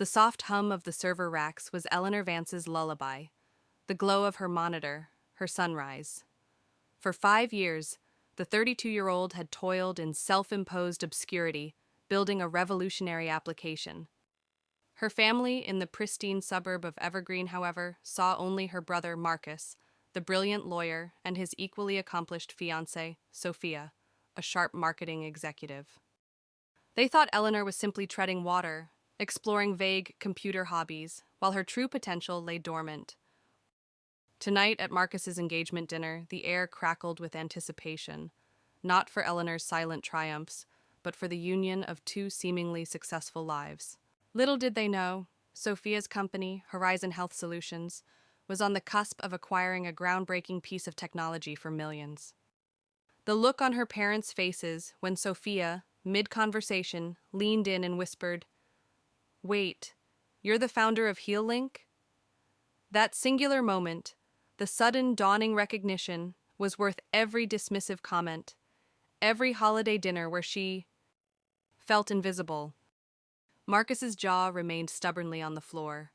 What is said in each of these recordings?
The soft hum of the server racks was Eleanor Vance's lullaby, the glow of her monitor, her sunrise. For 5 years, the 32-year-old had toiled in self-imposed obscurity, building a revolutionary application. Her family in the pristine suburb of Evergreen, however, saw only her brother Marcus, the brilliant lawyer, and his equally accomplished fiancée, Sophia, a sharp marketing executive. They thought Eleanor was simply treading water, exploring vague computer hobbies, while her true potential lay dormant. Tonight at Marcus's engagement dinner, the air crackled with anticipation, not for Eleanor's silent triumphs, but for the union of two seemingly successful lives. Little did they know, Sophia's company, Horizon Health Solutions, was on the cusp of acquiring a groundbreaking piece of technology for millions. The look on her parents' faces when Sophia, mid-conversation, leaned in and whispered, "Wait, you're the founder of HealLink?" That singular moment, the sudden dawning recognition, was worth every dismissive comment, every holiday dinner where she felt invisible. Marcus's jaw remained stubbornly on the floor.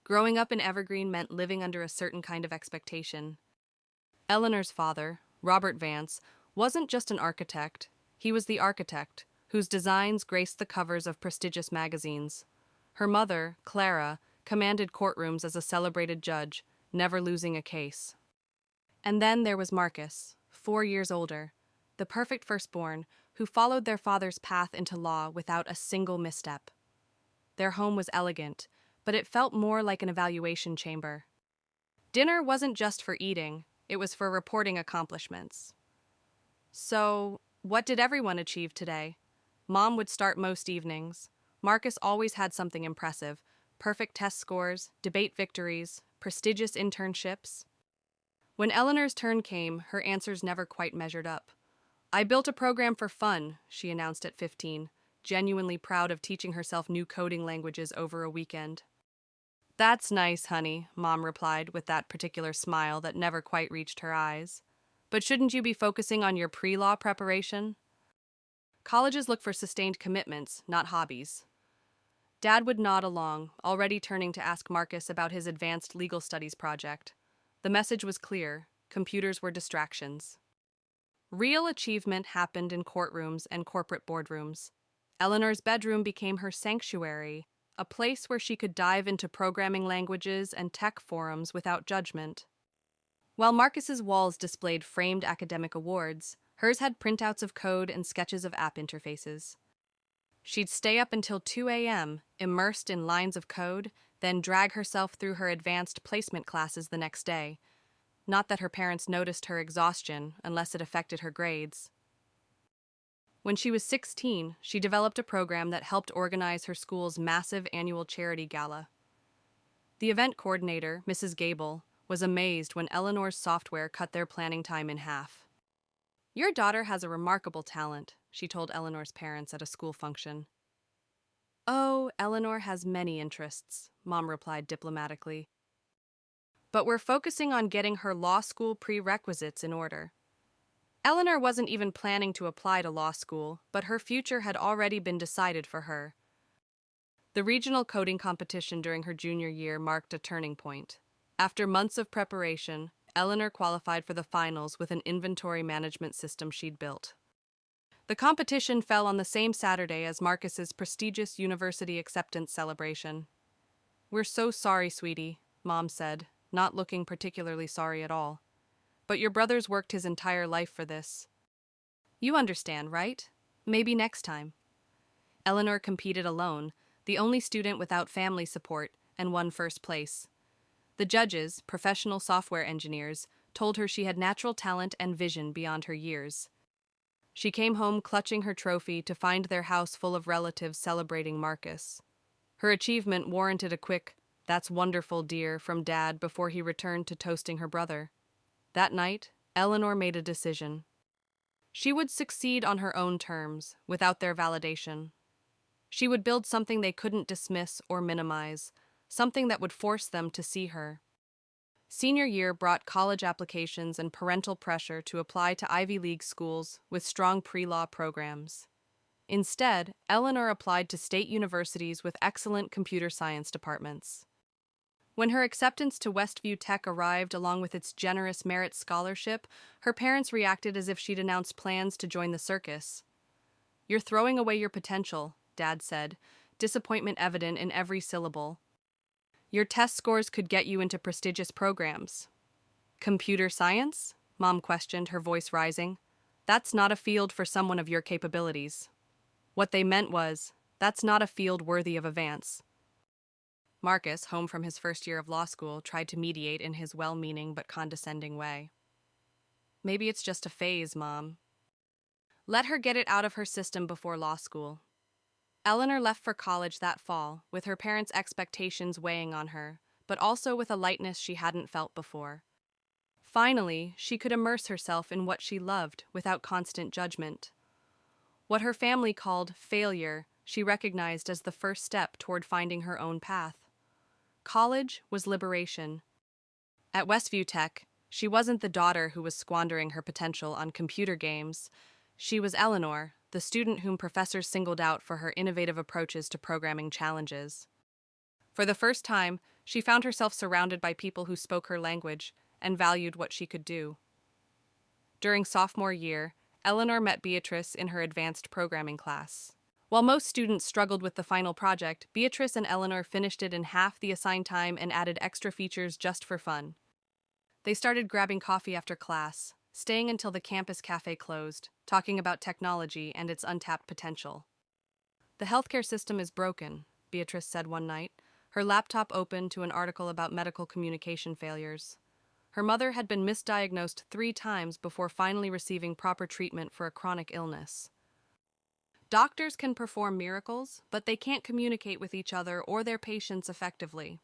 Growing up in Evergreen meant living under a certain kind of expectation. Eleanor's father, Robert Vance, wasn't just an architect. He was the architect, whose designs graced the covers of prestigious magazines. Her mother, Clara, commanded courtrooms as a celebrated judge, never losing a case. And then there was Marcus, 4 years older, the perfect firstborn, who followed their father's path into law without a single misstep. Their home was elegant, but it felt more like an evaluation chamber. Dinner wasn't just for eating, it was for reporting accomplishments. So, what did everyone achieve today? Mom would start most evenings. Marcus always had something impressive: perfect test scores, debate victories, prestigious internships. When Eleanor's turn came, her answers never quite measured up. "I built a program for fun," she announced at 15, genuinely proud of teaching herself new coding languages over a weekend. "That's nice, honey," Mom replied with that particular smile that never quite reached her eyes. "But shouldn't you be focusing on your pre-law preparation?" Colleges look for sustained commitments, not hobbies. Dad would nod along, already turning to ask Marcus about his advanced legal studies project. The message was clear: computers were distractions. Real achievement happened in courtrooms and corporate boardrooms. Eleanor's bedroom became her sanctuary, a place where she could dive into programming languages and tech forums without judgment. While Marcus's walls displayed framed academic awards, hers had printouts of code and sketches of app interfaces. She'd stay up until 2 a.m., immersed in lines of code, then drag herself through her advanced placement classes the next day. Not that her parents noticed her exhaustion unless it affected her grades. When she was 16, she developed a program that helped organize her school's massive annual charity gala. The event coordinator, Mrs. Gable, was amazed when Eleanor's software cut their planning time in half. "Your daughter has a remarkable talent," she told Eleanor's parents at a school function. "Oh, Eleanor has many interests," Mom replied diplomatically. "But we're focusing on getting her law school prerequisites in order." Eleanor wasn't even planning to apply to law school, but her future had already been decided for her. The regional coding competition during her junior year marked a turning point. After months of preparation, Eleanor qualified for the finals with an inventory management system she'd built. The competition fell on the same Saturday as Marcus's prestigious university acceptance celebration. "We're so sorry, sweetie," Mom said, not looking particularly sorry at all. "But your brother's worked his entire life for this. You understand, right? Maybe next time." Eleanor competed alone, the only student without family support, and won first place. The judges, professional software engineers, told her she had natural talent and vision beyond her years. She came home clutching her trophy to find their house full of relatives celebrating Marcus. Her achievement warranted a quick, "That's wonderful, dear," from Dad before he returned to toasting her brother. That night, Eleanor made a decision. She would succeed on her own terms, without their validation. She would build something they couldn't dismiss or minimize, something that would force them to see her. Senior year brought college applications and parental pressure to apply to Ivy League schools with strong pre-law programs. Instead, Eleanor applied to state universities with excellent computer science departments. When her acceptance to Westview Tech arrived along with its generous merit scholarship, her parents reacted as if she'd announced plans to join the circus. "You're throwing away your potential," Dad said, disappointment evident in every syllable. "Your test scores could get you into prestigious programs." "Computer science?" Mom questioned, her voice rising. "That's not a field for someone of your capabilities." What they meant was, "That's not a field worthy of a Vance." Marcus, home from his first year of law school, tried to mediate in his well-meaning but condescending way. "Maybe it's just a phase, Mom. Let her get it out of her system before law school." Eleanor left for college that fall, with her parents' expectations weighing on her, but also with a lightness she hadn't felt before. Finally, she could immerse herself in what she loved without constant judgment. What her family called failure, she recognized as the first step toward finding her own path. College was liberation. At Westview Tech, she wasn't the daughter who was squandering her potential on computer games. She was Eleanor, the student whom professors singled out for her innovative approaches to programming challenges. For the first time, she found herself surrounded by people who spoke her language and valued what she could do. During sophomore year, Eleanor met Beatrice in her advanced programming class. While most students struggled with the final project, Beatrice and Eleanor finished it in half the assigned time and added extra features just for fun. They started grabbing coffee after class, staying until the campus cafe closed, talking about technology and its untapped potential. "The healthcare system is broken," Beatrice said one night, her laptop open to an article about medical communication failures. Her mother had been misdiagnosed 3 times before finally receiving proper treatment for a chronic illness. "Doctors can perform miracles, but they can't communicate with each other or their patients effectively."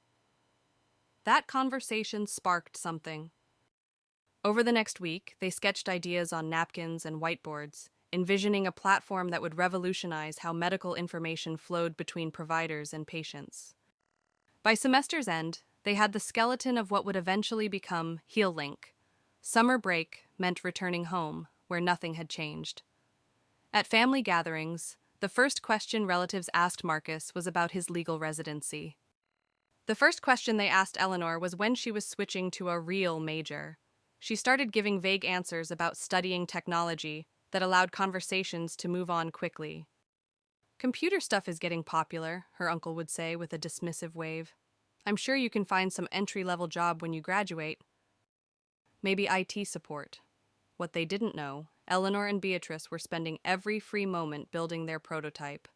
That conversation sparked something. Over the next week, they sketched ideas on napkins and whiteboards, envisioning a platform that would revolutionize how medical information flowed between providers and patients. By semester's end, they had the skeleton of what would eventually become HealLink. Summer break meant returning home, where nothing had changed. At family gatherings, the first question relatives asked Marcus was about his legal residency. The first question they asked Eleanor was when she was switching to a real major. She started giving vague answers about studying technology that allowed conversations to move on quickly. "Computer stuff is getting popular," her uncle would say with a dismissive wave. "I'm sure you can find some entry-level job when you graduate." Maybe IT support. What they didn't know, Eleanor and Beatrice were spending every free moment building their prototype.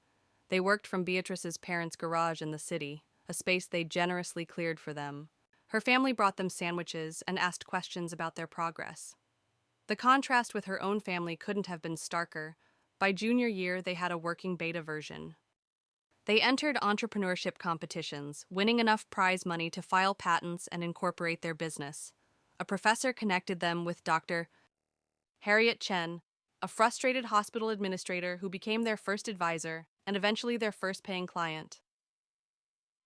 They worked from Beatrice's parents' garage in the city, a space they generously cleared for them. Her family brought them sandwiches and asked questions about their progress. The contrast with her own family couldn't have been starker. By junior year, they had a working beta version. They entered entrepreneurship competitions, winning enough prize money to file patents and incorporate their business. A professor connected them with Dr. Harriet Chen, a frustrated hospital administrator who became their first advisor and eventually their first paying client.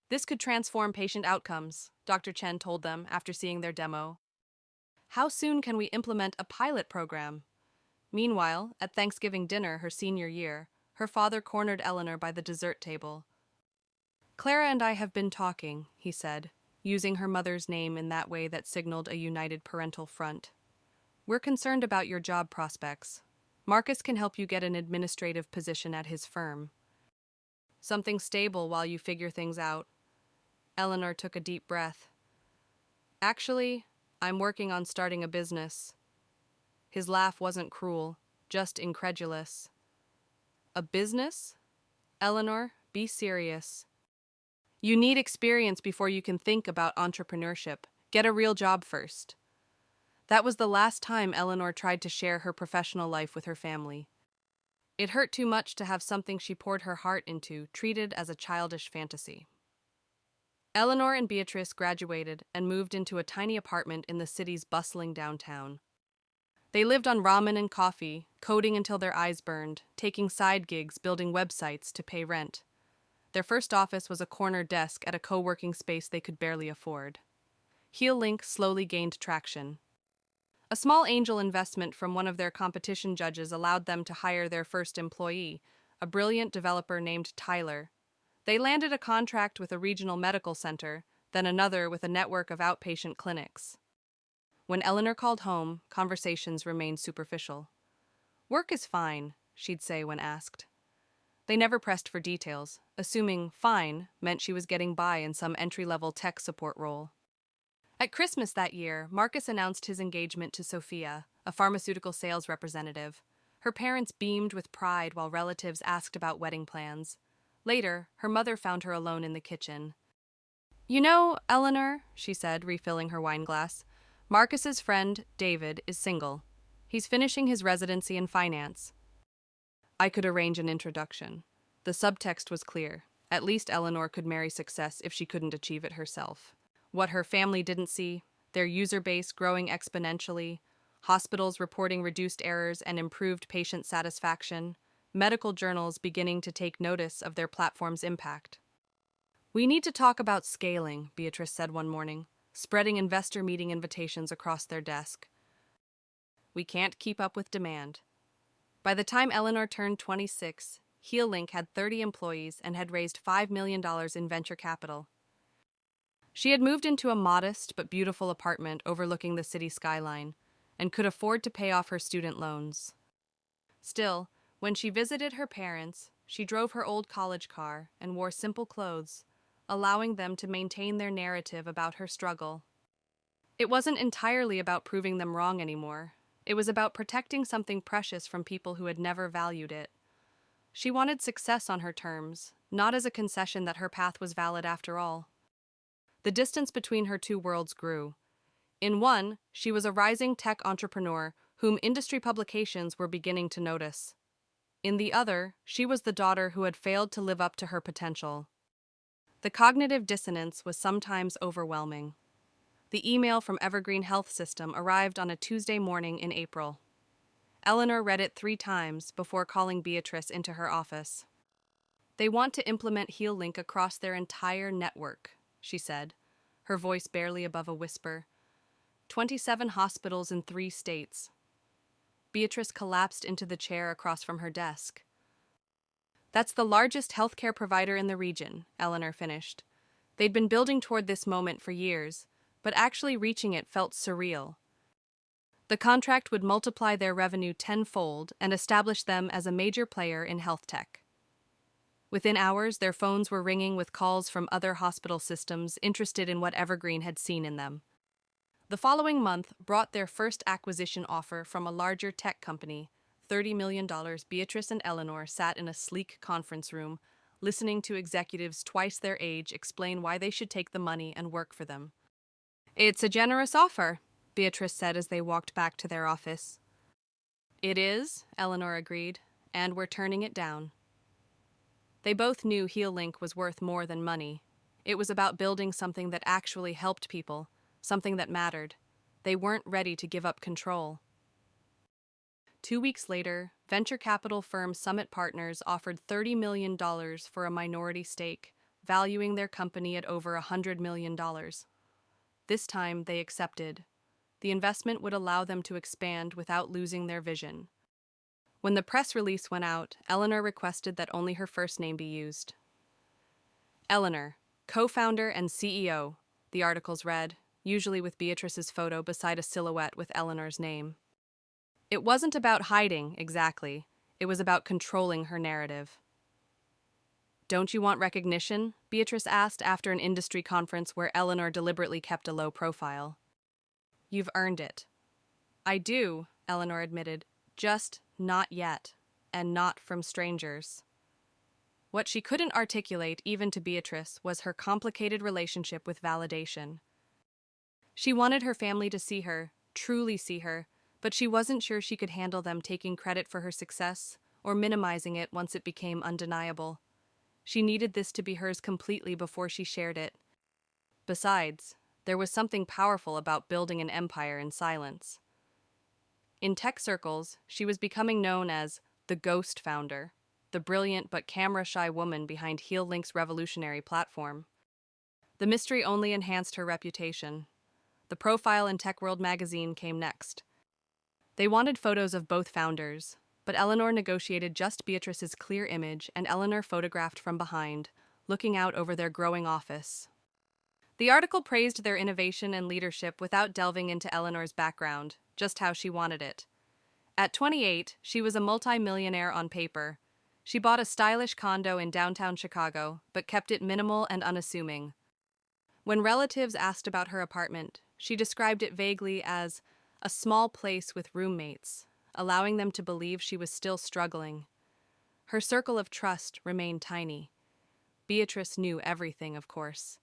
"This could transform patient outcomes," Dr. Chen told them after seeing their demo. "How soon can we implement a pilot program?" Meanwhile, at Thanksgiving dinner her senior year, her father cornered Eleanor by the dessert table. "Clara and I have been talking," he said, using her mother's name in that way that signaled a united parental front. "We're concerned about your job prospects. Marcus can help you get an administrative position at his firm. Something stable while you figure things out." Eleanor took a deep breath. "Actually, I'm working on starting a business." His laugh wasn't cruel, just incredulous. "A business? Eleanor, be serious. You need experience before you can think about entrepreneurship. Get a real job first." That was the last time Eleanor tried to share her professional life with her family. It hurt too much to have something she poured her heart into treated as a childish fantasy. Eleanor and Beatrice graduated and moved into a tiny apartment in the city's bustling downtown. They lived on ramen and coffee, coding until their eyes burned, taking side gigs, building websites to pay rent. Their first office was a corner desk at a co-working space they could barely afford. HealLink slowly gained traction. A small angel investment from one of their competition judges allowed them to hire their first employee, a brilliant developer named Tyler. They landed a contract with a regional medical center, then another with a network of outpatient clinics. When Eleanor called home, conversations remained superficial. "Work is fine," she'd say when asked. They never pressed for details, assuming fine meant she was getting by in some entry-level tech support role. At Christmas that year, Marcus announced his engagement to Sophia, a pharmaceutical sales representative. Her parents beamed with pride while relatives asked about wedding plans. Later, her mother found her alone in the kitchen. "You know, Eleanor," she said, refilling her wine glass, "Marcus's friend, David, is single. He's finishing his residency in finance." I could arrange an introduction. The subtext was clear. At least Eleanor could marry success if she couldn't achieve it herself. What her family didn't see, their user base growing exponentially, hospitals reporting reduced errors and improved patient satisfaction, medical journals beginning to take notice of their platform's impact. "We need to talk about scaling," Beatrice said one morning, spreading investor meeting invitations across their desk. "We can't keep up with demand." By the time Eleanor turned 26, HealLink had 30 employees and had raised $5 million in venture capital. She had moved into a modest but beautiful apartment overlooking the city skyline and could afford to pay off her student loans. Still, when she visited her parents, she drove her old college car and wore simple clothes, allowing them to maintain their narrative about her struggle. It wasn't entirely about proving them wrong anymore. It was about protecting something precious from people who had never valued it. She wanted success on her terms, not as a concession that her path was valid after all. The distance between her two worlds grew. In one, she was a rising tech entrepreneur whom industry publications were beginning to notice. In the other, she was the daughter who had failed to live up to her potential. The cognitive dissonance was sometimes overwhelming. The email from Evergreen Health System arrived on a Tuesday morning in April. Eleanor read it 3 times before calling Beatrice into her office. "They want to implement HealLink across their entire network," she said, her voice barely above a whisper. 27 hospitals in 3 states. Beatrice collapsed into the chair across from her desk. "That's the largest healthcare provider in the region," Eleanor finished. They'd been building toward this moment for years, but actually reaching it felt surreal. The contract would multiply their revenue tenfold and establish them as a major player in health tech. Within hours, their phones were ringing with calls from other hospital systems interested in what Evergreen had seen in them. The following month brought their first acquisition offer from a larger tech company, $30 million. Beatrice and Eleanor sat in a sleek conference room, listening to executives twice their age explain why they should take the money and work for them. "It's a generous offer," Beatrice said as they walked back to their office. "It is," Eleanor agreed, "and we're turning it down." They both knew HealLink was worth more than money. It was about building something that actually helped people, something that mattered. They weren't ready to give up control. 2 weeks later, venture capital firm Summit Partners offered $30 million for a minority stake, valuing their company at over $100 million. This time, they accepted. The investment would allow them to expand without losing their vision. When the press release went out, Eleanor requested that only her first name be used. "Eleanor, co-founder and CEO," the articles read, usually with Beatrice's photo beside a silhouette with Eleanor's name. It wasn't about hiding, exactly. It was about controlling her narrative. "Don't you want recognition?" Beatrice asked after an industry conference where Eleanor deliberately kept a low profile. "You've earned it." "I do," Eleanor admitted, "just not yet, and not from strangers." What she couldn't articulate, even to Beatrice, was her complicated relationship with validation. She wanted her family to see her, truly see her, but she wasn't sure she could handle them taking credit for her success or minimizing it once it became undeniable. She needed this to be hers completely before she shared it. Besides, there was something powerful about building an empire in silence. In tech circles, she was becoming known as the Ghost Founder, the brilliant but camera-shy woman behind HealLink's revolutionary platform. The mystery only enhanced her reputation. The profile in Tech World magazine came next. They wanted photos of both founders, But Eleanor negotiated just Beatrice's clear image, and Eleanor photographed from behind, looking out over their growing office. The article praised their innovation and leadership without delving into Eleanor's background, just how she wanted it. At 28, she was a multi-millionaire on paper. She bought a stylish condo in downtown Chicago, but kept it minimal and unassuming. When relatives asked about her apartment, she described it vaguely as a small place with roommates, allowing them to believe she was still struggling. Her circle of trust remained tiny. Beatrice knew everything, of course.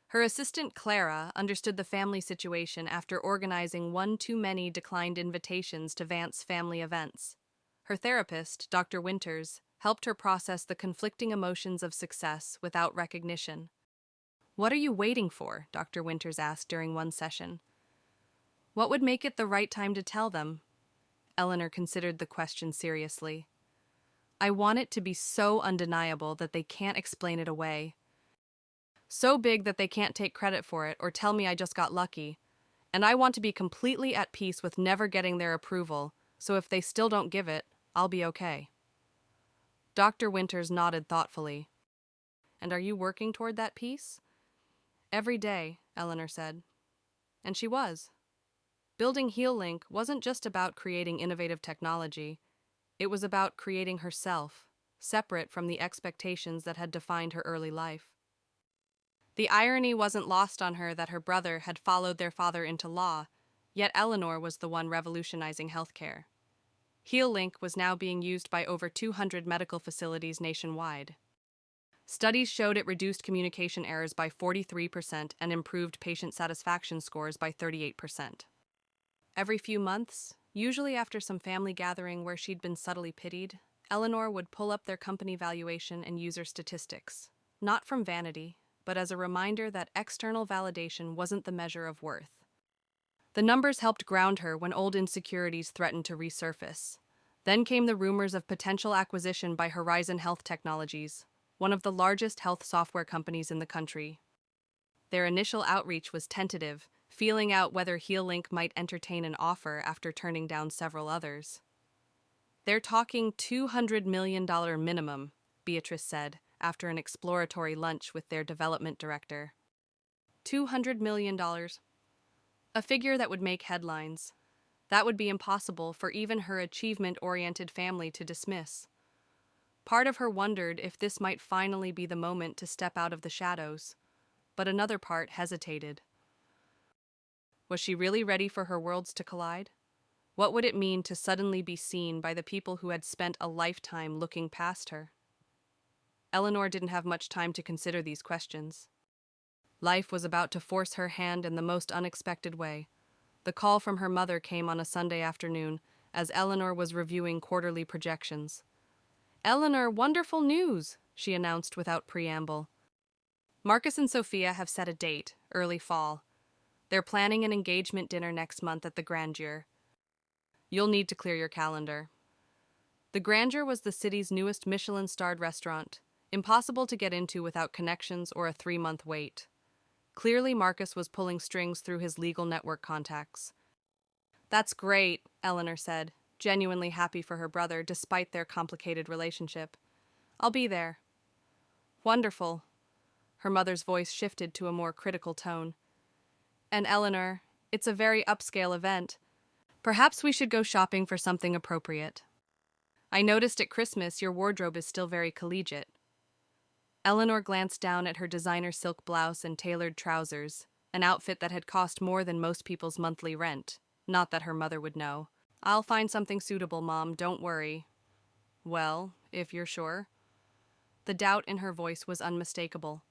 Her assistant Clara understood the family situation after organizing one too many declined invitations to Vance family events. Her therapist, Dr. Winters, helped her process the conflicting emotions of success without recognition. "What are you waiting for?" Dr. Winters asked during one session. "What would make it the right time to tell them?" Eleanor considered the question seriously. "I want it to be so undeniable that they can't explain it away. So big that they can't take credit for it or tell me I just got lucky. And I want to be completely at peace with never getting their approval, so if they still don't give it, I'll be okay." Dr. Winters nodded thoughtfully. "And are you working toward that peace?" "Every day," Eleanor said. And she was. Building HealLink wasn't just about creating innovative technology. It was about creating herself, separate from the expectations that had defined her early life. The irony wasn't lost on her that her brother had followed their father into law, yet Eleanor was the one revolutionizing healthcare. HealLink was now being used by over 200 medical facilities nationwide. Studies showed it reduced communication errors by 43% and improved patient satisfaction scores by 38%. Every few months, usually after some family gathering where she'd been subtly pitied, Eleanor would pull up their company valuation and user statistics, not from vanity, but as a reminder that external validation wasn't the measure of worth. The numbers helped ground her when old insecurities threatened to resurface. Then came the rumors of potential acquisition by Horizon Health Technologies, one of the largest health software companies in the country. Their initial outreach was tentative, feeling out whether HealLink might entertain an offer after turning down several others. "They're talking $200 million minimum," Beatrice said, after an exploratory lunch with their development director. $200 million. A figure that would make headlines. That would be impossible for even her achievement-oriented family to dismiss. Part of her wondered if this might finally be the moment to step out of the shadows, but another part hesitated. Was she really ready for her worlds to collide? What would it mean to suddenly be seen by the people who had spent a lifetime looking past her? Eleanor didn't have much time to consider these questions. Life was about to force her hand in the most unexpected way. The call from her mother came on a Sunday afternoon, as Eleanor was reviewing quarterly projections. "Eleanor, wonderful news," she announced without preamble. "Marcus and Sophia have set a date, early fall. They're planning an engagement dinner next month at the Grandeur. You'll need to clear your calendar." The Grandeur was the city's newest Michelin-starred restaurant, impossible to get into without connections or a 3-month wait. Clearly, Marcus was pulling strings through his legal network contacts. "That's great," Eleanor said, genuinely happy for her brother despite their complicated relationship. "I'll be there." "Wonderful." Her mother's voice shifted to a more critical tone. "And Eleanor, it's a very upscale event. Perhaps we should go shopping for something appropriate. I noticed at Christmas your wardrobe is still very collegiate." Eleanor glanced down at her designer silk blouse and tailored trousers, an outfit that had cost more than most people's monthly rent. Not that her mother would know. "I'll find something suitable, Mom, don't worry." "Well, if you're sure." The doubt in her voice was unmistakable.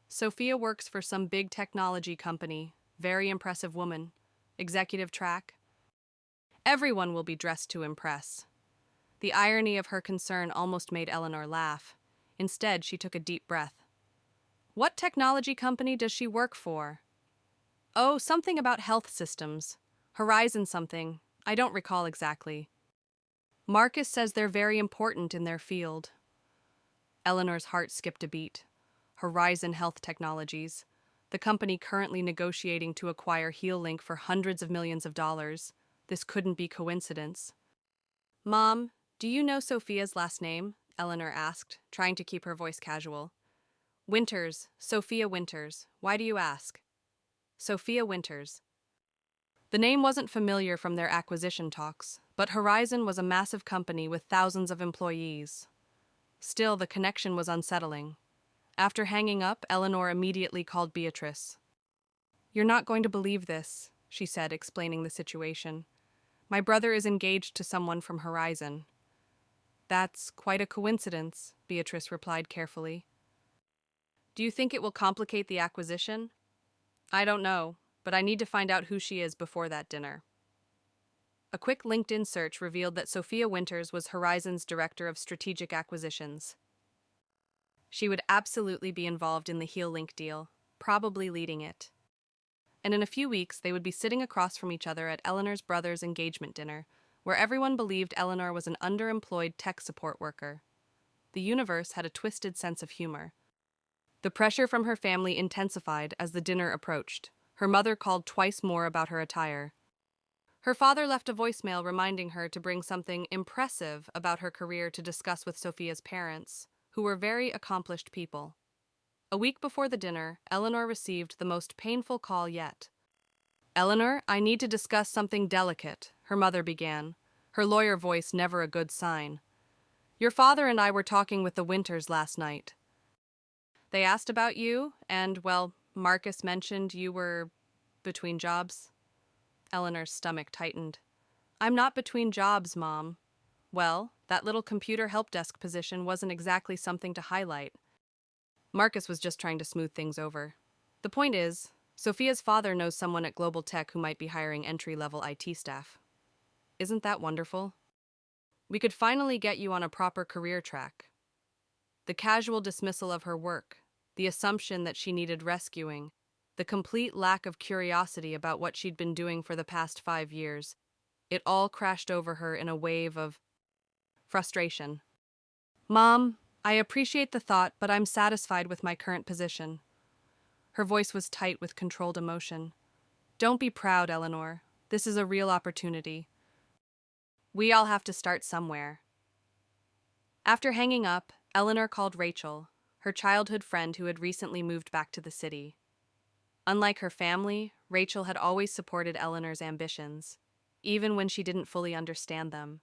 "Sophia works for some big technology company, very impressive woman. Executive track. Everyone will be dressed to impress." The irony of her concern almost made Eleanor laugh. Instead, she took a deep breath. "What technology company does she work for?" "Oh, something about health systems. Horizon something. I don't recall exactly. Marcus says they're very important in their field." Eleanor's heart skipped a beat. Horizon Health Technologies, the company currently negotiating to acquire HealLink for hundreds of millions of dollars. This couldn't be coincidence. "Mom, Do you know Sophia's last name? Eleanor asked, trying to keep her voice casual. Winters, Sophia Winters. Why do you ask? Sophia Winters. The name wasn't familiar from their acquisition talks, but Horizon was a massive company with thousands of employees. Still, the connection was unsettling. After hanging up, Eleanor immediately called Beatrice. You're not going to believe this, she said, explaining the situation. My brother is engaged to someone from Horizon. That's quite a coincidence, Beatrice replied carefully. Do you think it will complicate the acquisition? I don't know, but I need to find out who she is before that dinner. A quick LinkedIn search revealed that Sophia Winters was Horizon's Director of Strategic Acquisitions. She would absolutely be involved in the HealLink deal, probably leading it. And in a few weeks, they would be sitting across from each other at Eleanor's brother's engagement dinner, where everyone believed Eleanor was an underemployed tech support worker. The universe had a twisted sense of humor. The pressure from her family intensified as the dinner approached. Her mother called twice more about her attire. Her father left a voicemail reminding her to bring something impressive about her career to discuss with Sophia's parents, who were very accomplished people. A week before the dinner, Eleanor received the most painful call yet. Eleanor, I need to discuss something delicate, her mother began, her lawyer voice never a good sign. Your father and I were talking with the Winters last night. They asked about you, and, well, Marcus mentioned you were between jobs. Eleanor's stomach tightened. I'm not between jobs, Mom. Well, that little computer help desk position wasn't exactly something to highlight. Marcus was just trying to smooth things over. The point is, Sophia's father knows someone at Global Tech who might be hiring entry-level IT staff. Isn't that wonderful? We could finally get you on a proper career track. The casual dismissal of her work, the assumption that she needed rescuing, the complete lack of curiosity about what she'd been doing for the past 5 years, it all crashed over her in a wave of frustration. Mom, I appreciate the thought, but I'm satisfied with my current position. Her voice was tight with controlled emotion. Don't be proud, Eleanor. This is a real opportunity. We all have to start somewhere. After hanging up, Eleanor called Rachel, her childhood friend who had recently moved back to the city. Unlike her family, Rachel had always supported Eleanor's ambitions, even when she didn't fully understand them.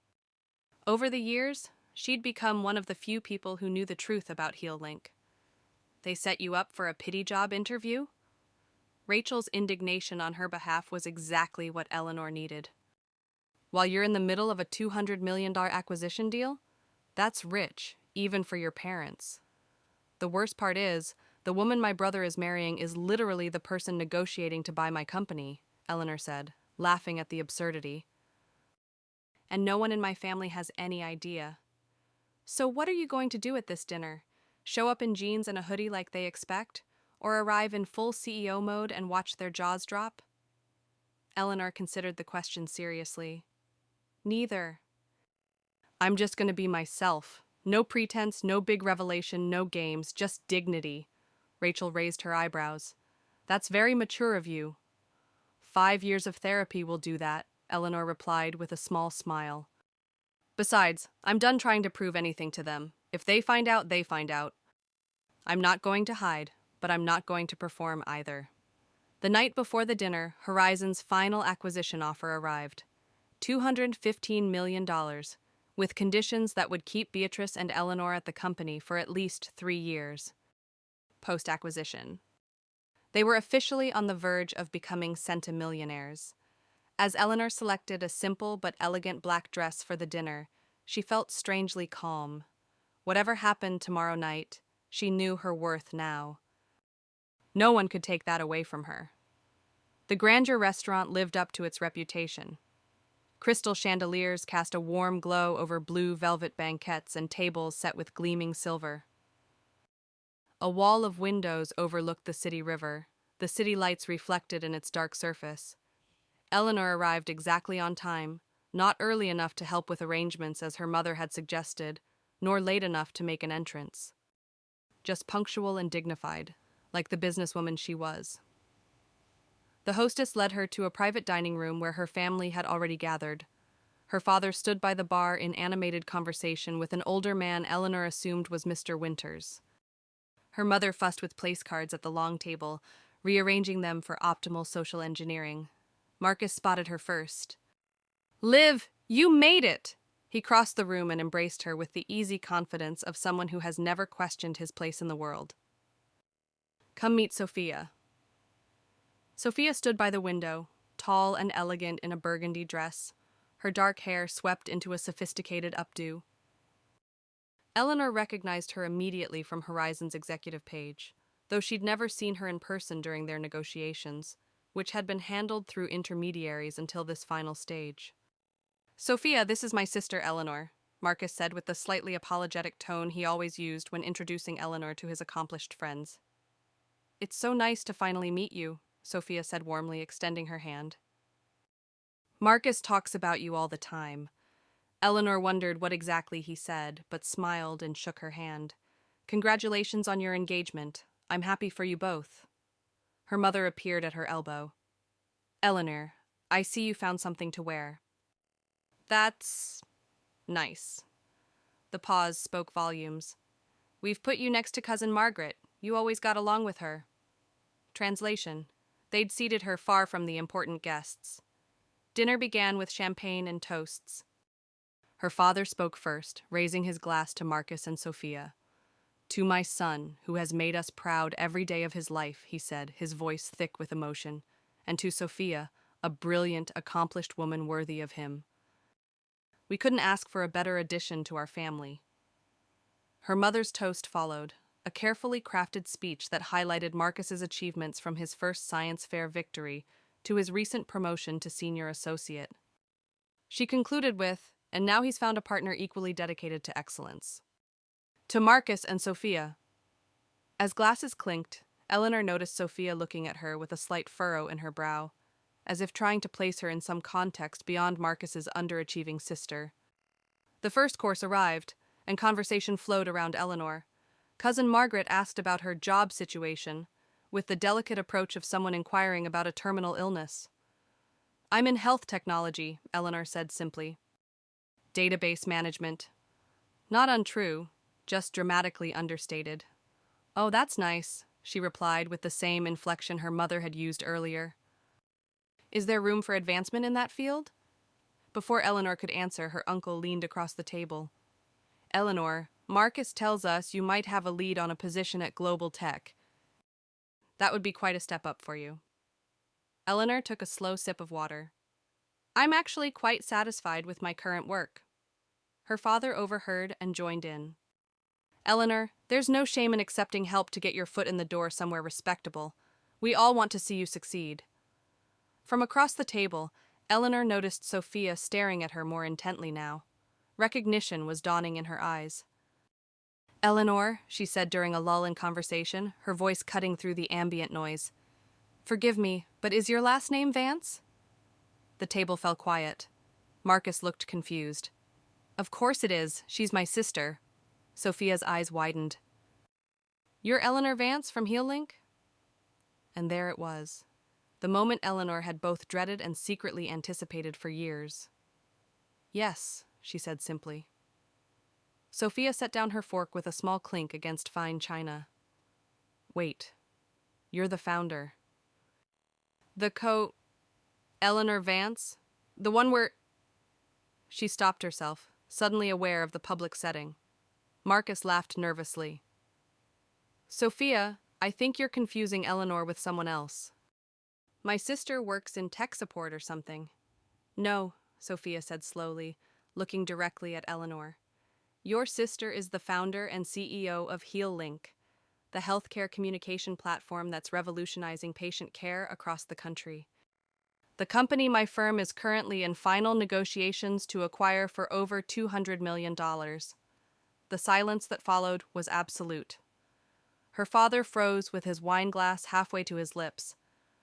Over the years, she'd become one of the few people who knew the truth about HealLink. They set you up for a pity job interview? Rachel's indignation on her behalf was exactly what Eleanor needed. While you're in the middle of a $200 million acquisition deal? That's rich, even for your parents. The worst part is, the woman my brother is marrying is literally the person negotiating to buy my company, Eleanor said, laughing at the absurdity. And no one in my family has any idea. So what are you going to do at this dinner? Show up in jeans and a hoodie like they expect? Or arrive in full CEO mode and watch their jaws drop? Eleanor considered the question seriously. Neither. I'm just going to be myself. No pretense, no big revelation, no games, just dignity. Rachel raised her eyebrows. That's very mature of you. 5 years of therapy will do that, Eleanor replied with a small smile. Besides, I'm done trying to prove anything to them. If they find out, they find out. I'm not going to hide, but I'm not going to perform either. The night before the dinner, Horizon's final acquisition offer arrived. $215 million, with conditions that would keep Beatrice and Eleanor at the company for at least 3 years. Post-acquisition. They were officially on the verge of becoming centimillionaires. As Eleanor selected a simple but elegant black dress for the dinner, she felt strangely calm. Whatever happened tomorrow night, she knew her worth now. No one could take that away from her. The Grandeur restaurant lived up to its reputation. Crystal chandeliers cast a warm glow over blue velvet banquettes and tables set with gleaming silver. A wall of windows overlooked the city river, the city lights reflected in its dark surface. Eleanor arrived exactly on time, not early enough to help with arrangements as her mother had suggested, nor late enough to make an entrance. Just punctual and dignified, like the businesswoman she was. The hostess led her to a private dining room where her family had already gathered. Her father stood by the bar in animated conversation with an older man Eleanor assumed was Mr. Winters. Her mother fussed with place cards at the long table, rearranging them for optimal social engineering. Marcus spotted her first. "Liv, you made it!" He crossed the room and embraced her with the easy confidence of someone who has never questioned his place in the world. "Come meet Sophia." Sophia stood by the window, tall and elegant in a burgundy dress, her dark hair swept into a sophisticated updo. Eleanor recognized her immediately from Horizon's executive page, though she'd never seen her in person during their negotiations, which had been handled through intermediaries until this final stage. "Sophia, this is my sister Eleanor," Marcus said with the slightly apologetic tone he always used when introducing Eleanor to his accomplished friends. "It's so nice to finally meet you," Sophia said warmly, extending her hand. "Marcus talks about you all the time." Eleanor wondered what exactly he said, but smiled and shook her hand. "Congratulations on your engagement. I'm happy for you both." Her mother appeared at her elbow. "Eleanor, I see you found something to wear." "That's nice." The pause spoke volumes. "We've put you next to Cousin Margaret. You always got along with her." Translation. They'd seated her far from the important guests. Dinner began with champagne and toasts. Her father spoke first, raising his glass to Marcus and Sophia. "To my son, who has made us proud every day of his life," he said, his voice thick with emotion, "and to Sophia, a brilliant, accomplished woman worthy of him. We couldn't ask for a better addition to our family." Her mother's toast followed, a carefully crafted speech that highlighted Marcus's achievements from his first science fair victory to his recent promotion to senior associate. She concluded with, "And now he's found a partner equally dedicated to excellence." To Marcus and Sophia. As glasses clinked, Eleanor noticed Sophia looking at her with a slight furrow in her brow, as if trying to place her in some context beyond Marcus's underachieving sister. The first course arrived, and conversation flowed around Eleanor. Cousin Margaret asked about her job situation, with the delicate approach of someone inquiring about a terminal illness. "I'm in health technology," Eleanor said simply. "Database management." Not untrue, just dramatically understated. "Oh, that's nice," she replied with the same inflection her mother had used earlier. "Is there room for advancement in that field?" Before Eleanor could answer, her uncle leaned across the table. "Eleanor, Marcus tells us you might have a lead on a position at Global Tech. That would be quite a step up for you." Eleanor took a slow sip of water. "I'm actually quite satisfied with my current work." Her father overheard and joined in. "Eleanor, there's no shame in accepting help to get your foot in the door somewhere respectable. We all want to see you succeed." From across the table, Eleanor noticed Sophia staring at her more intently now. Recognition was dawning in her eyes. "Eleanor," she said during a lull in conversation, her voice cutting through the ambient noise. "Forgive me, but is your last name Vance?" The table fell quiet. Marcus looked confused. "Of course it is. She's my sister." Sophia's eyes widened. "You're Eleanor Vance from HealLink?" And there it was. The moment Eleanor had both dreaded and secretly anticipated for years. "Yes," she said simply. Sophia set down her fork with a small clink against fine china. "Wait. You're the founder." Eleanor Vance? The one where—" She stopped herself, suddenly aware of the public setting. Marcus laughed nervously. "Sophia, I think you're confusing Eleanor with someone else. My sister works in tech support or something." "No," Sophia said slowly, looking directly at Eleanor. "Your sister is the founder and CEO of HealLink, the healthcare communication platform that's revolutionizing patient care across the country. The company my firm is currently in final negotiations to acquire for over $200 million. The silence that followed was absolute. Her father froze with his wine glass halfway to his lips.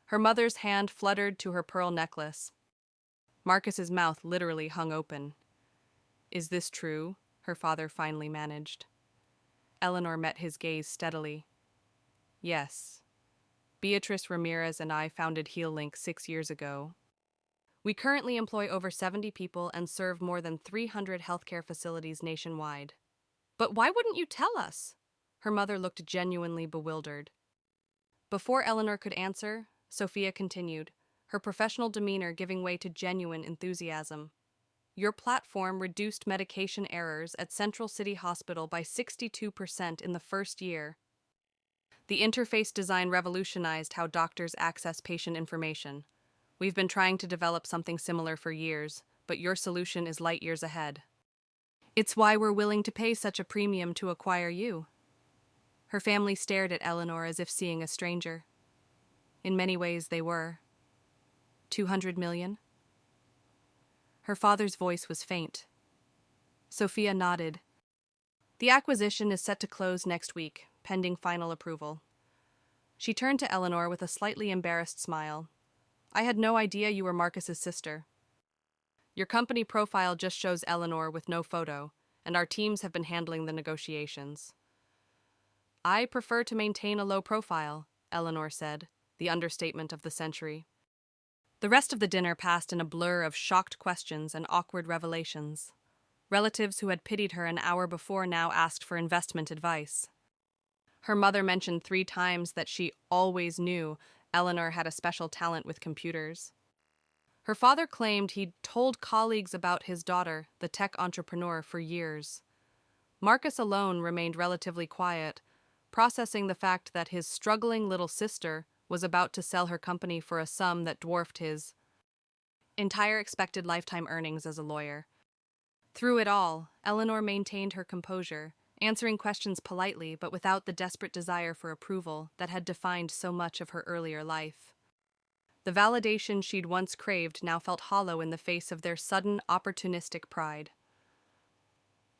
Her mother's hand fluttered to her pearl necklace. Marcus's mouth literally hung open. "Is this true?" her father finally managed. Eleanor met his gaze steadily. "Yes. Beatrice Ramirez and I founded HealLink 6 years ago. We currently employ over 70 people and serve more than 300 healthcare facilities nationwide. But why wouldn't you tell us? Her mother looked genuinely bewildered. Before Eleanor could answer, Sophia continued, her professional demeanor giving way to genuine enthusiasm. Your platform reduced medication errors at Central City Hospital by 62% in the first year. The interface design revolutionized how doctors access patient information. We've been trying to develop something similar for years, but your solution is light years ahead. It's why we're willing to pay such a premium to acquire you. Her family stared at Eleanor as if seeing a stranger. In many ways, they were. 200 million? Her father's voice was faint. Sophia nodded. The acquisition is set to close next week, pending final approval. She turned to Eleanor with a slightly embarrassed smile. I had no idea you were Marcus's sister. Your company profile just shows Eleanor with no photo, and our teams have been handling the negotiations. I prefer to maintain a low profile, Eleanor said, the understatement of the century. The rest of the dinner passed in a blur of shocked questions and awkward revelations. Relatives who had pitied her an hour before now asked for investment advice. Her mother mentioned 3 times that she always knew Eleanor had a special talent with computers. Her father claimed he'd told colleagues about his daughter, the tech entrepreneur, for years. Marcus alone remained relatively quiet, processing the fact that his struggling little sister was about to sell her company for a sum that dwarfed his entire expected lifetime earnings as a lawyer. Through it all, Eleanor maintained her composure, answering questions politely but without the desperate desire for approval that had defined so much of her earlier life. The validation she'd once craved now felt hollow in the face of their sudden, opportunistic pride.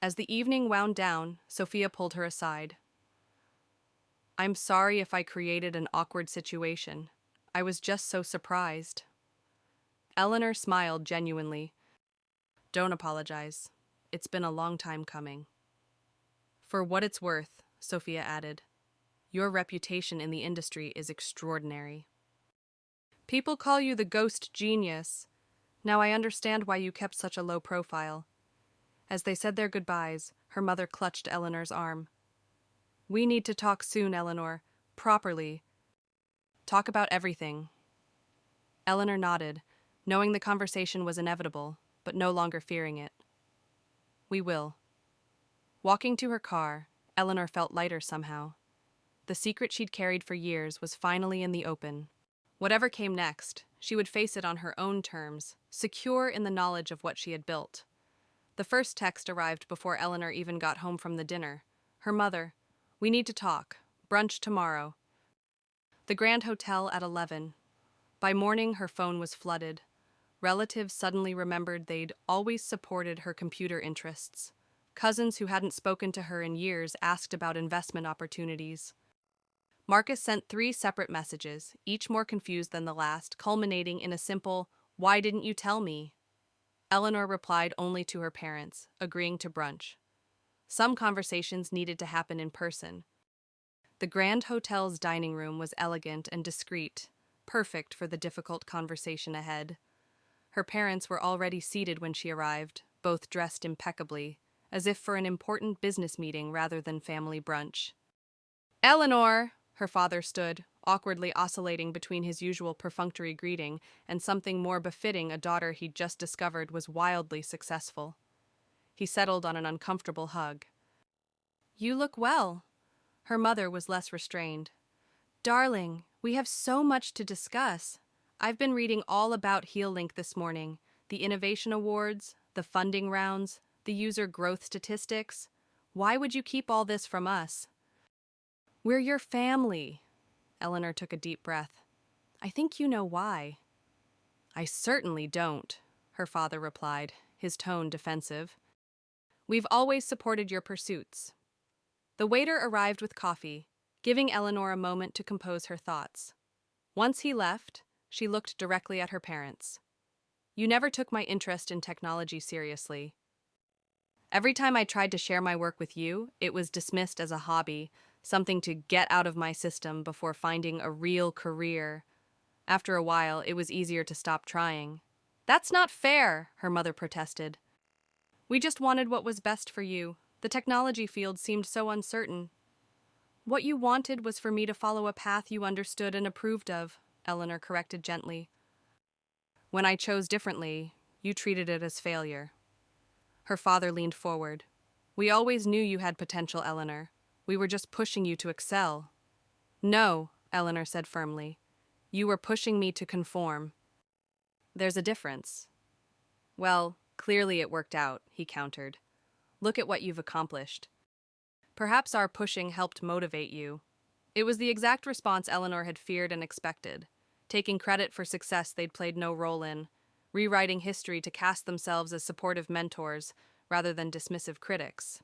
As the evening wound down, Sophia pulled her aside. I'm sorry if I created an awkward situation. I was just so surprised. Eleanor smiled genuinely. Don't apologize. It's been a long time coming. For what it's worth, Sophia added, your reputation in the industry is extraordinary. People call you the ghost genius. Now I understand why you kept such a low profile. As they said their goodbyes, her mother clutched Eleanor's arm. We need to talk soon, Eleanor. Properly. Talk about everything. Eleanor nodded, knowing the conversation was inevitable, but no longer fearing it. We will. Walking to her car, Eleanor felt lighter somehow. The secret she'd carried for years was finally in the open. Whatever came next, she would face it on her own terms, secure in the knowledge of what she had built. The first text arrived before Eleanor even got home from the dinner. Her mother, we need to talk. Brunch tomorrow. The Grand Hotel at 11. By morning, her phone was flooded. Relatives suddenly remembered they'd always supported her computer interests. Cousins who hadn't spoken to her in years asked about investment opportunities. Marcus sent 3 separate messages, each more confused than the last, culminating in a simple, "Why didn't you tell me?" Eleanor replied only to her parents, agreeing to brunch. Some conversations needed to happen in person. The Grand Hotel's dining room was elegant and discreet, perfect for the difficult conversation ahead. Her parents were already seated when she arrived, both dressed impeccably, as if for an important business meeting rather than family brunch. Eleanor! Her father stood, awkwardly oscillating between his usual perfunctory greeting and something more befitting a daughter he'd just discovered was wildly successful. He settled on an uncomfortable hug. You look well. Her mother was less restrained. Darling, we have so much to discuss. I've been reading all about HealLink this morning, the innovation awards, the funding rounds, the user growth statistics. Why would you keep all this from us? We're your family. Eleanor took a deep breath. I think you know why. I certainly don't, her father replied, his tone defensive. We've always supported your pursuits. The waiter arrived with coffee, giving Eleanor a moment to compose her thoughts. Once he left, she looked directly at her parents. You never took my interest in technology seriously. Every time I tried to share my work with you, it was dismissed as a hobby, something to get out of my system before finding a real career. After a while, it was easier to stop trying. That's not fair, her mother protested. We just wanted what was best for you. The technology field seemed so uncertain. What you wanted was for me to follow a path you understood and approved of, Eleanor corrected gently. When I chose differently, you treated it as failure. Her father leaned forward. We always knew you had potential, Eleanor. We were just pushing you to excel. No, Eleanor said firmly. You were pushing me to conform. There's a difference. Well, clearly it worked out, he countered. Look at what you've accomplished. Perhaps our pushing helped motivate you. It was the exact response Eleanor had feared and expected, taking credit for success they'd played no role in, rewriting history to cast themselves as supportive mentors rather than dismissive critics.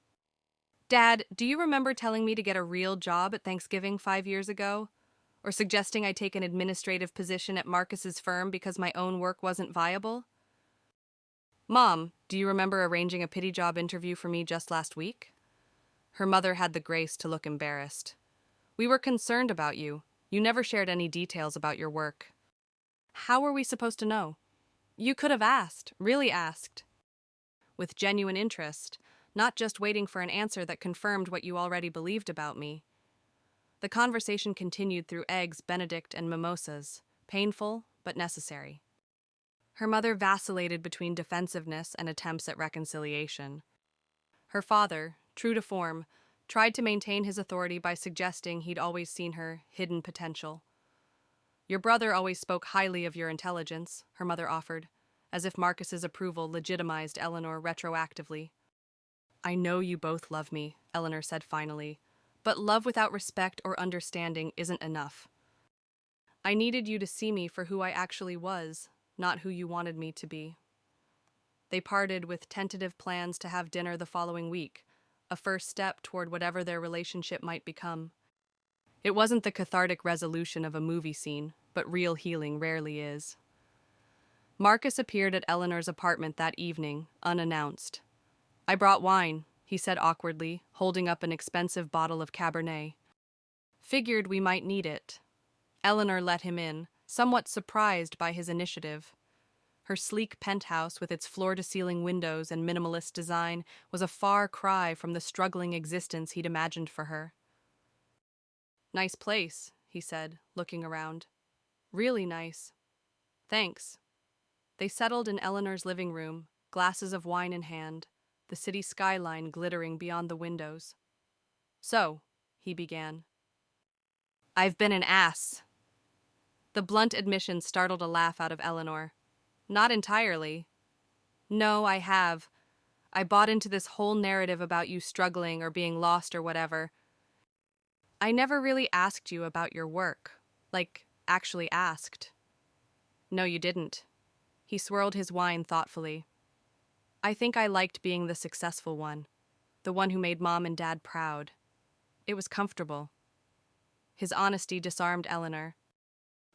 Dad, do you remember telling me to get a real job at Thanksgiving 5 years ago? Or suggesting I take an administrative position at Marcus's firm because my own work wasn't viable? Mom, do you remember arranging a pity job interview for me just last week? Her mother had the grace to look embarrassed. We were concerned about you. You never shared any details about your work. How were we supposed to know? You could have asked, really asked. With genuine interest, not just waiting for an answer that confirmed what you already believed about me. The conversation continued through eggs, Benedict, and mimosas, painful but necessary. Her mother vacillated between defensiveness and attempts at reconciliation. Her father, true to form, tried to maintain his authority by suggesting he'd always seen her hidden potential. Your brother always spoke highly of your intelligence, her mother offered, as if Marcus's approval legitimized Eleanor retroactively. I know you both love me, Eleanor said finally, but love without respect or understanding isn't enough. I needed you to see me for who I actually was, not who you wanted me to be. They parted with tentative plans to have dinner the following week, a first step toward whatever their relationship might become. It wasn't the cathartic resolution of a movie scene, but real healing rarely is. Marcus appeared at Eleanor's apartment that evening, unannounced. I brought wine, he said awkwardly, holding up an expensive bottle of Cabernet. Figured we might need it. Eleanor let him in, somewhat surprised by his initiative. Her sleek penthouse with its floor-to-ceiling windows and minimalist design was a far cry from the struggling existence he'd imagined for her. Nice place, he said, looking around. Really nice. Thanks. They settled in Eleanor's living room, glasses of wine in hand, the city skyline glittering beyond the windows. So, he began. I've been an ass. The blunt admission startled a laugh out of Eleanor. Not entirely. No, I have. I bought into this whole narrative about you struggling or being lost or whatever. I never really asked you about your work. Like, actually asked. No, you didn't. He swirled his wine thoughtfully. I think I liked being the successful one, the one who made Mom and Dad proud. It was comfortable. His honesty disarmed Eleanor.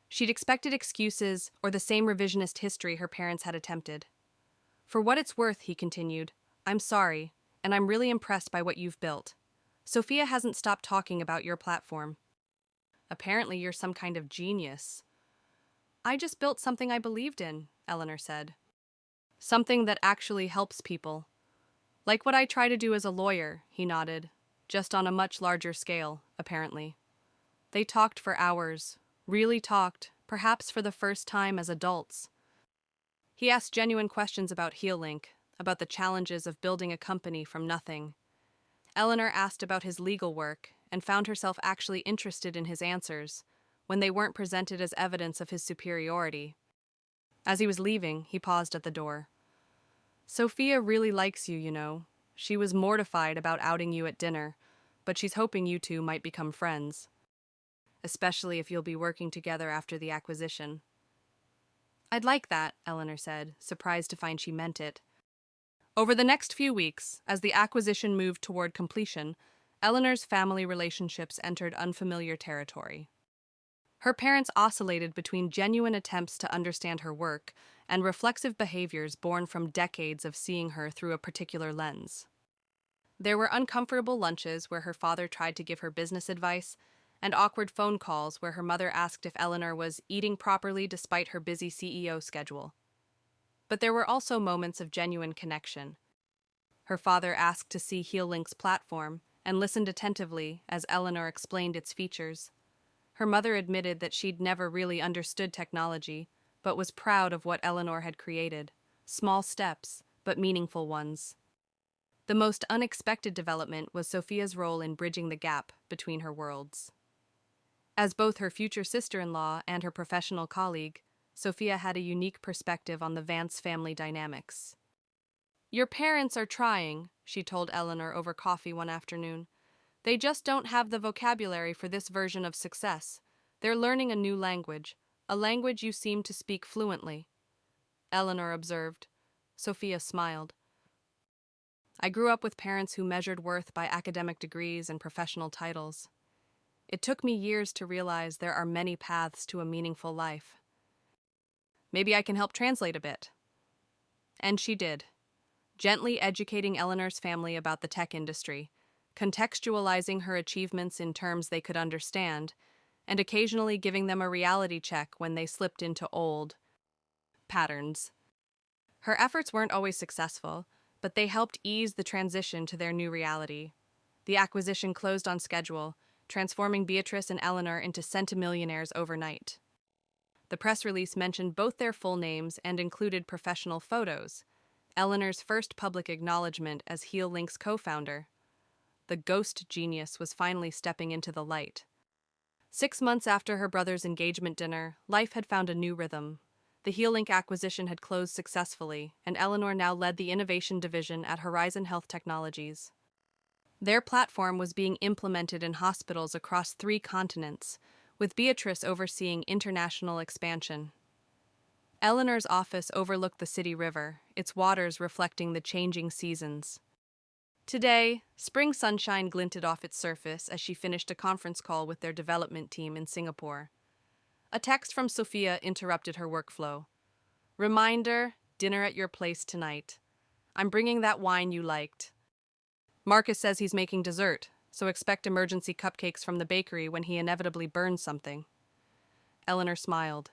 She'd expected excuses or the same revisionist history her parents had attempted. For what it's worth, he continued, I'm sorry, and I'm really impressed by what you've built. Sophia hasn't stopped talking about your platform. Apparently you're some kind of genius. I just built something I believed in, Eleanor said. Something that actually helps people. Like what I try to do as a lawyer, he nodded, just on a much larger scale, apparently. They talked for hours, really talked, perhaps for the first time as adults. He asked genuine questions about HealLink, about the challenges of building a company from nothing. Eleanor asked about his legal work and found herself actually interested in his answers, when they weren't presented as evidence of his superiority. As he was leaving, he paused at the door. Sophia really likes you, you know. She was mortified about outing you at dinner, but she's hoping you two might become friends. Especially if you'll be working together after the acquisition. I'd like that, Eleanor said, surprised to find she meant it. Over the next few weeks, as the acquisition moved toward completion, Eleanor's family relationships entered unfamiliar territory. Her parents oscillated between genuine attempts to understand her work and reflexive behaviors born from decades of seeing her through a particular lens. There were uncomfortable lunches where her father tried to give her business advice, and awkward phone calls where her mother asked if Eleanor was eating properly despite her busy CEO schedule. But there were also moments of genuine connection. Her father asked to see HealLink's platform and listened attentively as Eleanor explained its features. Her mother admitted that she'd never really understood technology, but was proud of what Eleanor had created. Small steps, but meaningful ones. The most unexpected development was Sophia's role in bridging the gap between her worlds. As both her future sister-in-law and her professional colleague, Sophia had a unique perspective on the Vance family dynamics. "Your parents are trying," she told Eleanor over coffee one afternoon. "They just don't have the vocabulary for this version of success. They're learning a new language, a language you seem to speak fluently." Eleanor observed. Sophia smiled. "I grew up with parents who measured worth by academic degrees and professional titles. It took me years to realize there are many paths to a meaningful life. Maybe I can help translate a bit." And she did, gently educating Eleanor's family about the tech industry, contextualizing her achievements in terms they could understand, and occasionally giving them a reality check when they slipped into old patterns. Her efforts weren't always successful, but they helped ease the transition to their new reality. The acquisition closed on schedule, transforming Beatrice and Eleanor into centimillionaires overnight. The press release mentioned both their full names and included professional photos, Eleanor's first public acknowledgement as HealLink's co-founder. The ghost genius was finally stepping into the light. 6 months after her brother's engagement dinner, life had found a new rhythm. The HealLink acquisition had closed successfully, and Eleanor now led the innovation division at Horizon Health Technologies. Their platform was being implemented in hospitals across 3 continents, with Beatrice overseeing international expansion. Eleanor's office overlooked the city river, its waters reflecting the changing seasons. Today, spring sunshine glinted off its surface as she finished a conference call with their development team in Singapore. A text from Sophia interrupted her workflow. "Reminder, dinner at your place tonight. I'm bringing that wine you liked. Marcus says he's making dessert, so expect emergency cupcakes from the bakery when he inevitably burns something." Eleanor smiled.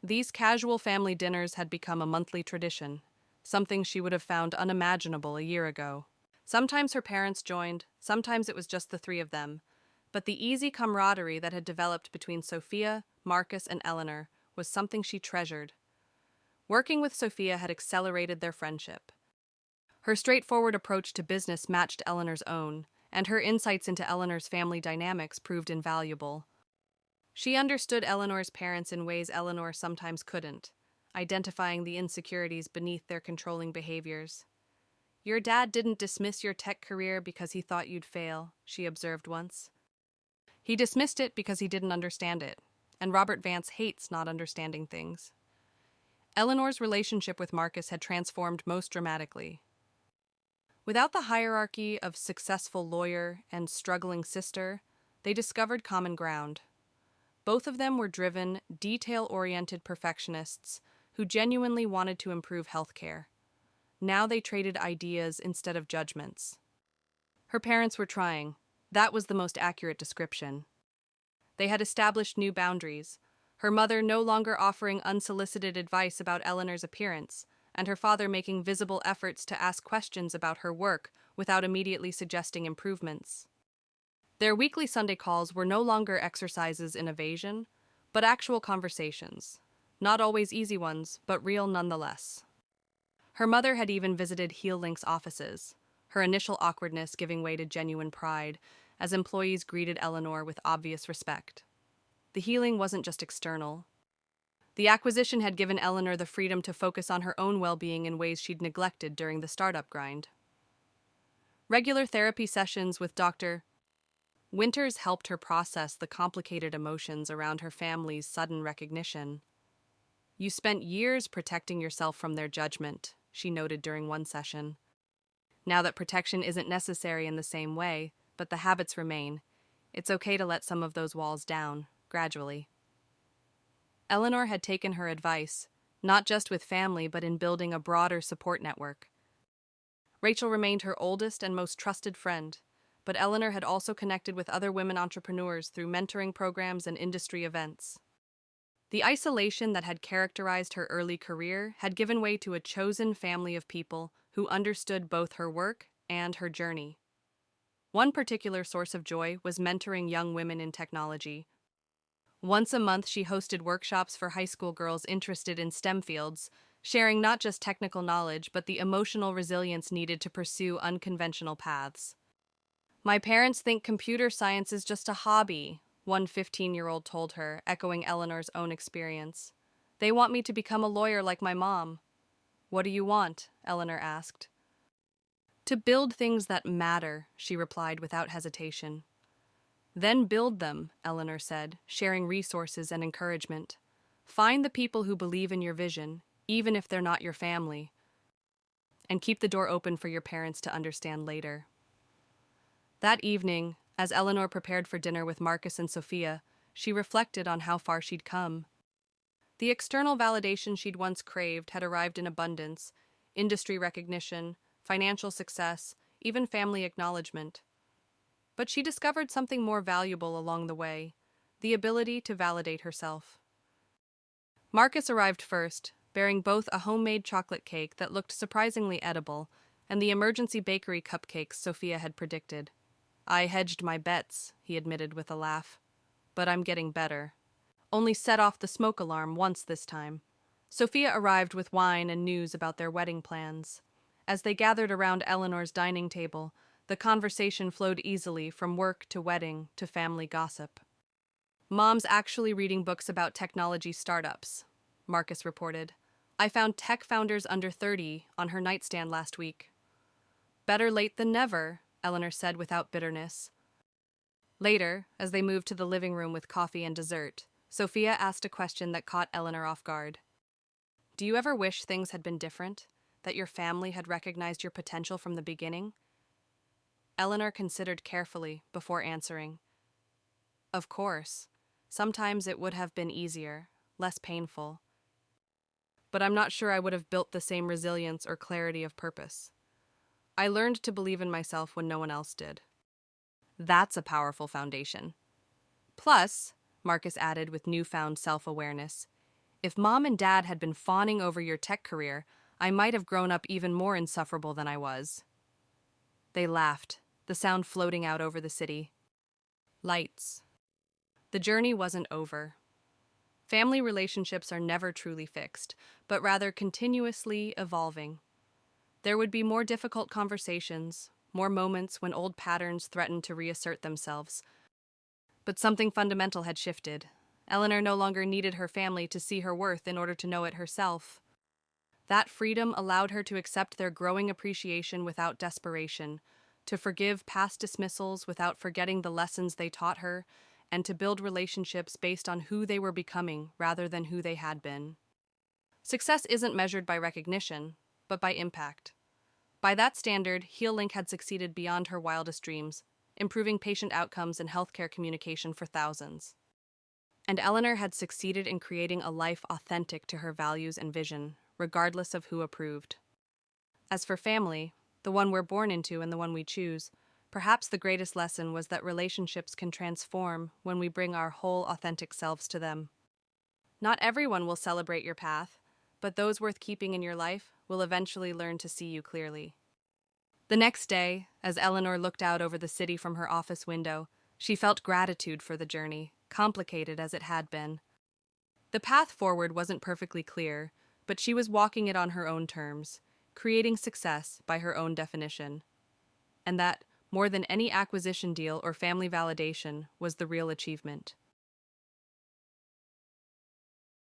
These casual family dinners had become a monthly tradition, something she would have found unimaginable a year ago. Sometimes her parents joined, sometimes it was just the 3 of them, but the easy camaraderie that had developed between Sophia, Marcus, and Eleanor was something she treasured. Working with Sophia had accelerated their friendship. Her straightforward approach to business matched Eleanor's own, and her insights into Eleanor's family dynamics proved invaluable. She understood Eleanor's parents in ways Eleanor sometimes couldn't, identifying the insecurities beneath their controlling behaviors. "Your dad didn't dismiss your tech career because he thought you'd fail," she observed once. "He dismissed it because he didn't understand it, and Robert Vance hates not understanding things." Eleanor's relationship with Marcus had transformed most dramatically. Without the hierarchy of successful lawyer and struggling sister, they discovered common ground. Both of them were driven, detail-oriented perfectionists who genuinely wanted to improve healthcare. Now they traded ideas instead of judgments. Her parents were trying. That was the most accurate description. They had established new boundaries, her mother no longer offering unsolicited advice about Eleanor's appearance, and her father making visible efforts to ask questions about her work without immediately suggesting improvements. Their weekly Sunday calls were no longer exercises in evasion, but actual conversations. Not always easy ones, but real nonetheless. Her mother had even visited HealLink's offices, her initial awkwardness giving way to genuine pride, as employees greeted Eleanor with obvious respect. The healing wasn't just external. The acquisition had given Eleanor the freedom to focus on her own well-being in ways she'd neglected during the startup grind. Regular therapy sessions with Dr. Winters helped her process the complicated emotions around her family's sudden recognition. "You spent years protecting yourself from their judgment," she noted during one session. "Now that protection isn't necessary in the same way, but the habits remain, it's okay to let some of those walls down, gradually." Eleanor had taken her advice, not just with family but in building a broader support network. Rachel remained her oldest and most trusted friend, but Eleanor had also connected with other women entrepreneurs through mentoring programs and industry events. The isolation that had characterized her early career had given way to a chosen family of people who understood both her work and her journey. One particular source of joy was mentoring young women in technology. Once a month, she hosted workshops for high school girls interested in STEM fields, sharing not just technical knowledge but the emotional resilience needed to pursue unconventional paths. My parents think computer science is just a hobby, one 15-year-old told her, echoing Eleanor's own experience. They want me to become a lawyer like my mom. What do you want? Eleanor asked. To build things that matter, she replied without hesitation. Then build them, Eleanor said, sharing resources and encouragement. Find the people who believe in your vision, even if they're not your family. And keep the door open for your parents to understand later. That evening, as Eleanor prepared for dinner with Marcus and Sophia, she reflected on how far she'd come. The external validation she'd once craved had arrived in abundance: industry recognition, financial success, even family acknowledgement. But she discovered something more valuable along the way: the ability to validate herself. Marcus arrived first, bearing both a homemade chocolate cake that looked surprisingly edible and the emergency bakery cupcakes Sophia had predicted. I hedged my bets, he admitted with a laugh. But I'm getting better. Only set off the smoke alarm once this time. Sophia arrived with wine and news about their wedding plans. As they gathered around Eleanor's dining table, the conversation flowed easily from work to wedding to family gossip. Mom's actually reading books about technology startups, Marcus reported. I found tech founders under 30 on her nightstand last week. Better late than never, Eleanor said without bitterness. Later, as they moved to the living room with coffee and dessert, Sophia asked a question that caught Eleanor off guard. Do you ever wish things had been different? That your family had recognized your potential from the beginning? Eleanor considered carefully before answering. Of course. Sometimes it would have been easier, less painful. But I'm not sure I would have built the same resilience or clarity of purpose. I learned to believe in myself when no one else did. That's a powerful foundation. Plus, Marcus added with newfound self-awareness, if Mom and Dad had been fawning over your tech career, I might have grown up even more insufferable than I was. They laughed, the sound floating out over the city. Lights. The journey wasn't over. Family relationships are never truly fixed, but rather continuously evolving. There would be more difficult conversations, more moments when old patterns threatened to reassert themselves. But something fundamental had shifted. Eleanor no longer needed her family to see her worth in order to know it herself. That freedom allowed her to accept their growing appreciation without desperation, to forgive past dismissals without forgetting the lessons they taught her, and to build relationships based on who they were becoming rather than who they had been. Success isn't measured by recognition, but by impact. By that standard, HealLink had succeeded beyond her wildest dreams, improving patient outcomes and healthcare communication for thousands. And Eleanor had succeeded in creating a life authentic to her values and vision, regardless of who approved. As for family, the one we're born into and the one we choose, perhaps the greatest lesson was that relationships can transform when we bring our whole authentic selves to them. Not everyone will celebrate your path, but those worth keeping in your life will eventually learn to see you clearly. The next day, as Eleanor looked out over the city from her office window, she felt gratitude for the journey, complicated as it had been. The path forward wasn't perfectly clear, but she was walking it on her own terms, creating success by her own definition. And that, more than any acquisition deal or family validation, was the real achievement.